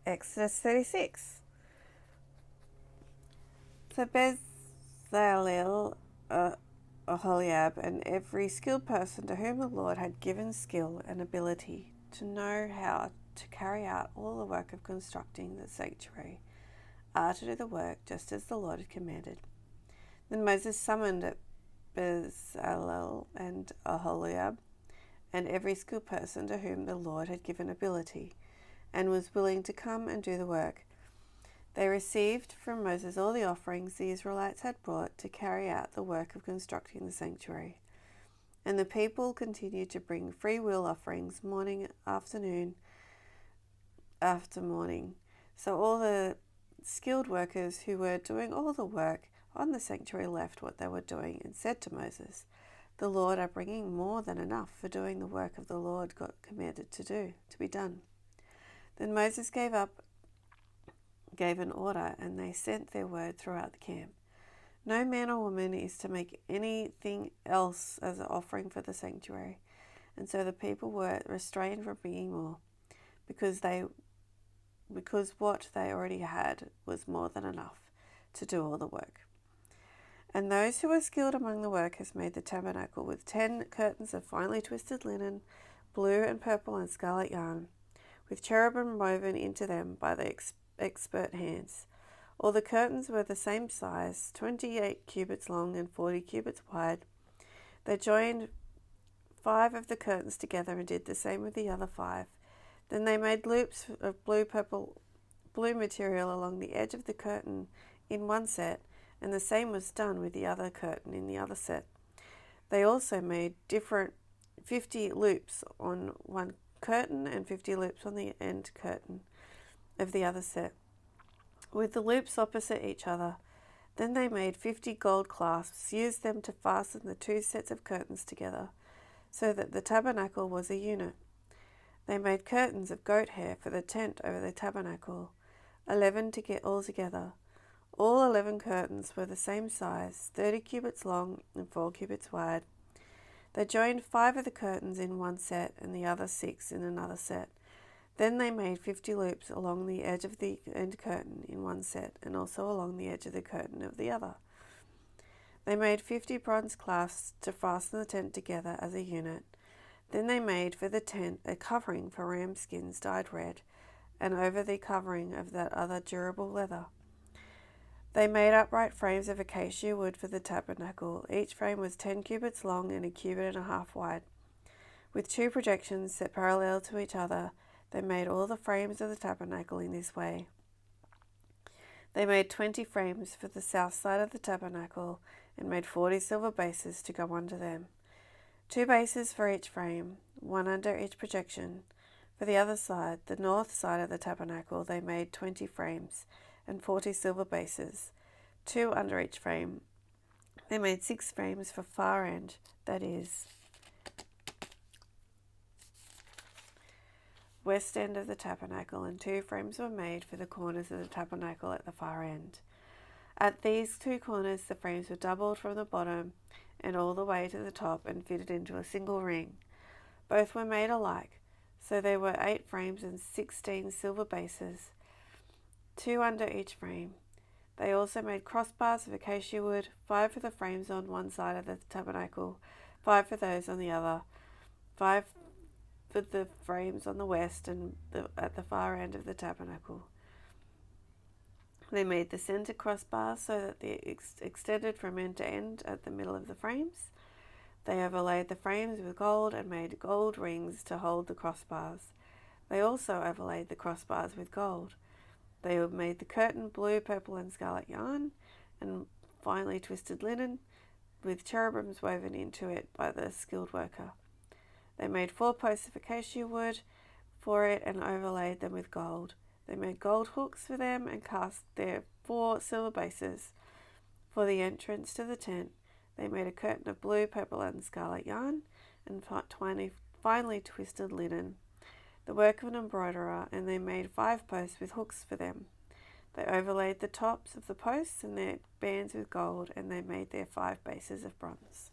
Exodus 36. So Bezalel, Aholiab, and every skilled person to whom the Lord had given skill and ability to know how to carry out all the work of constructing the sanctuary are to do the work just as the Lord had commanded. Then Moses summoned Bezalel and Aholiab and every skilled person to whom the Lord had given ability and was willing to come and do the work. They received from Moses all the offerings the Israelites had brought to carry out the work of constructing the sanctuary. And the people continued to bring free will offerings morning, afternoon, after morning. So all the skilled workers who were doing all the work on the sanctuary left what they were doing and said to Moses, "The Lord are bringing more than enough for doing the work of the Lord God commanded to be done." Then Moses gave an order, and they sent their word throughout the camp. No man or woman is to make anything else as an offering for the sanctuary. And so the people were restrained from bringing more, because what they already had was more than enough to do all the work. And those who were skilled among the workers made the tabernacle with 10 curtains of finely twisted linen, blue and purple and scarlet yarn, with cherubim woven into them by the expert hands. All the curtains were the same size, 28 cubits long and 40 cubits wide. They joined 5 of the curtains together and did the same with the other 5. Then they made loops of blue material along the edge of the curtain in one set, and the same was done with the other curtain in the other set. They also made 50 loops on one curtain and 50 loops on the end curtain of the other set, with the loops opposite each other. Then they made 50 gold clasps, used them to fasten the 2 sets of curtains together, so that the tabernacle was a unit. They made curtains of goat hair for the tent over the tabernacle, 11 to get all together. All 11 curtains were the same size, 30 cubits long and 4 cubits wide. They joined 5 of the curtains in one set and the other 6 in another set. Then they made 50 loops along the edge of the end curtain in one set, and also along the edge of the curtain of the other. They made 50 bronze clasps to fasten the tent together as a unit. Then they made for the tent a covering for ram skins dyed red, and over the covering of that other durable leather. They made upright frames of acacia wood for the tabernacle. Each frame was 10 cubits long and a cubit and a half wide, with 2 projections set parallel to each other. They made all the frames of the tabernacle in this way. They made 20 frames for the south side of the tabernacle and made 40 silver bases to go under them. 2 bases for each frame, 1 under each projection. For the other side, the north side of the tabernacle, they made 20 frames and 40 silver bases, 2 under each frame. They made 6 frames for far end, that is, west end of the tabernacle, and 2 frames were made for the corners of the tabernacle at the far end. At these 2 corners the frames were doubled from the bottom and all the way to the top and fitted into a single ring. Both were made alike, so there were 8 frames and 16 silver bases, 2 under each frame. They also made crossbars of acacia wood, 5 for the frames on one side of the tabernacle, 5 for those on the other, 5 for the frames on the west and at the far end of the tabernacle. They made the center crossbars so that they extended from end to end at the middle of the frames. They overlaid the frames with gold and made gold rings to hold the crossbars. They also overlaid the crossbars with gold. They made the curtain blue, purple, and scarlet yarn and finely twisted linen, with cherubims woven into it by the skilled worker. They made 4 posts of acacia wood for it and overlaid them with gold. They made gold hooks for them and cast their 4 silver bases for the entrance to the tent. They made a curtain of blue, purple, and scarlet yarn and finely twisted linen, the work of an embroiderer, and they made 5 posts with hooks for them. They overlaid the tops of the posts and their bands with gold, and they made their 5 bases of bronze.